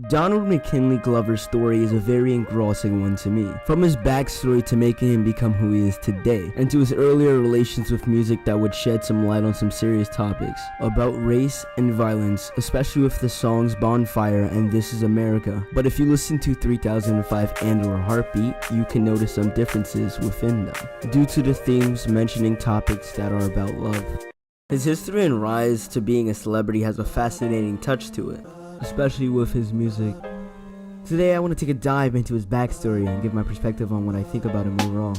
Donald McKinley Glover's story is a very engrossing one to me. From his backstory to making him become who he is today, and to his earlier relations with music that would shed some light on some serious topics about race and violence, especially with the songs Bonfire and This Is America. But if you listen to 3005 and or Heartbeat, you can notice some differences within them, due to the themes mentioning topics that are about love. His history and rise to being a celebrity has a fascinating touch to it, especially with his music. Today I want to take a dive into his backstory and give my perspective on what I think about him overall.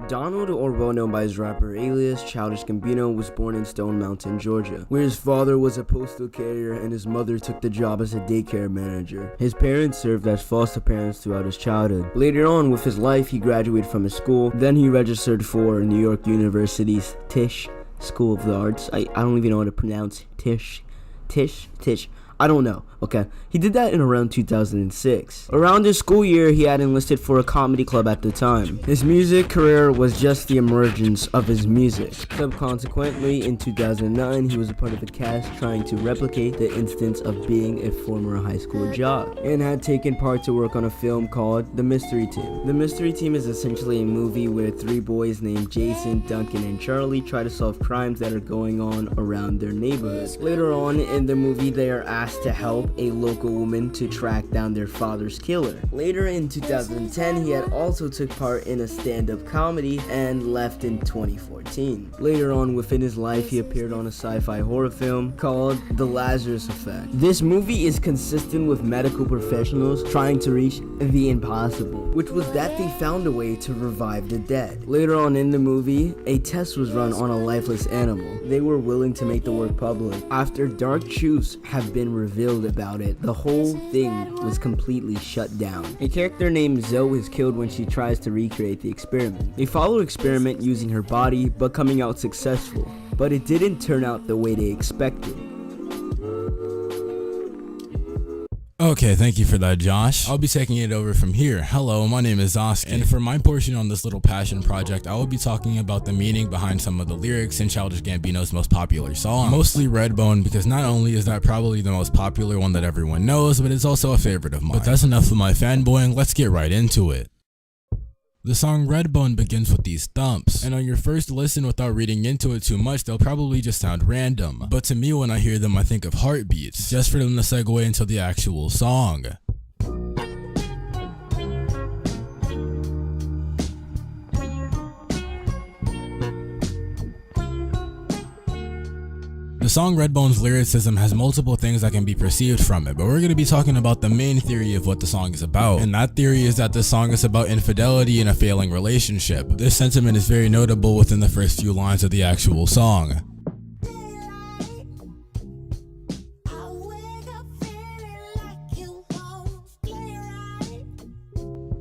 Donald, or well known by his rapper alias Childish Gambino, was born in Stone Mountain, Georgia, where his father was a postal carrier and his mother took the job as a daycare manager. His parents served as foster parents throughout his childhood. Later on with his life, he graduated from his school, then he registered for New York University's Tisch School of the Arts. I don't even know how to pronounce Tisch. I don't know, okay? He did that in around 2006. Around his school year, he had enlisted for a comedy club at the time. His music career was just the emergence of his music. Subsequently, in 2009, he was a part of a cast trying to replicate the instance of being a former high school jock, and had taken part to work on a film called The Mystery Team. The Mystery Team is essentially a movie where three boys named Jason, Duncan, and Charlie try to solve crimes that are going on around their neighborhood. Later on in the movie, they are asked to help a local woman to track down their father's killer. Later in 2010, he had also took part in a stand-up comedy and left in 2014. Later on within his life, he appeared on a sci-fi horror film called The Lazarus Effect. This movie is consistent with medical professionals trying to reach the impossible, which was that they found a way to revive the dead. Later on in the movie, a test was run on a lifeless animal. They were willing to make the work public. After dark truths have been revealed about it, the whole thing was completely shut down. A character named Zoe is killed when she tries to recreate the experiment. They follow experiment using her body, but coming out successful. But it didn't turn out the way they expected. Okay, thank you for that, Josh. I'll be taking it over from here. Hello, my name is Oski, and for my portion on this little passion project, I will be talking about the meaning behind some of the lyrics in Childish Gambino's most popular song, mostly Redbone, because not only is that probably the most popular one that everyone knows, but it's also a favorite of mine. But that's enough of my fanboying, let's get right into it. The song Redbone begins with these thumps, and on your first listen without reading into it too much, they'll probably just sound random. But to me, when I hear them, I think of heartbeats, just for them to segue into the actual song. The song Redbone's lyricism has multiple things that can be perceived from it, but we're going to be talking about the main theory of what the song is about. And that theory is that the song is about infidelity in a failing relationship. This sentiment is very notable within the first few lines of the actual song.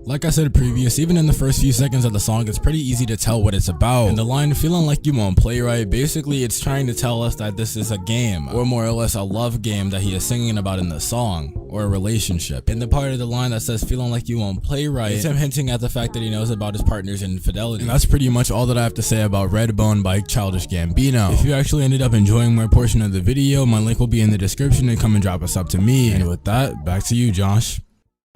Like I said previous, even in the first few seconds of the song, it's pretty easy to tell what it's about. And the line, feeling like you won't play right, basically it's trying to tell us that this is a game, or more or less a love game that he is singing about in the song, or a relationship. In the part of the line that says feeling like you won't play right, it's him hinting at the fact that he knows about his partner's infidelity. And that's pretty much all that I have to say about Redbone by Childish Gambino. If you actually ended up enjoying my portion of the video, my link will be in the description, and come and drop a sub to me. And with that, back to you, Josh.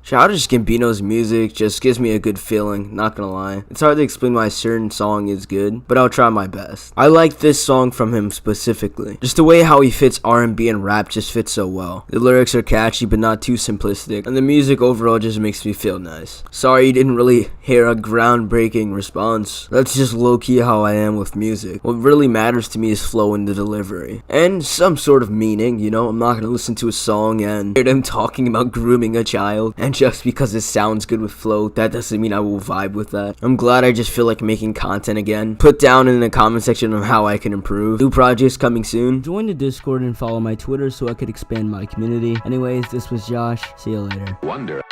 Childish Gambino's music just gives me a good feeling, not gonna lie. It's hard to explain why a certain song is good, but I'll try my best. I like this song from him specifically. Just the way how he fits R&B and rap just fits so well. The lyrics are catchy but not too simplistic, and the music overall just makes me feel nice. Sorry you didn't really hear a groundbreaking response. That's just low-key how I am with music. What really matters to me is flow in the delivery. And some sort of meaning, you know? I'm not gonna listen to a song and hear them talking about grooming a child, and just because it sounds good with flow, that doesn't mean I will vibe with that. I'm glad I just feel like making content again. Put down in the comment section of how I can improve. New projects coming soon. Join the Discord and follow my Twitter so I could expand my community. Anyways, this was Josh. See you later. Wonder.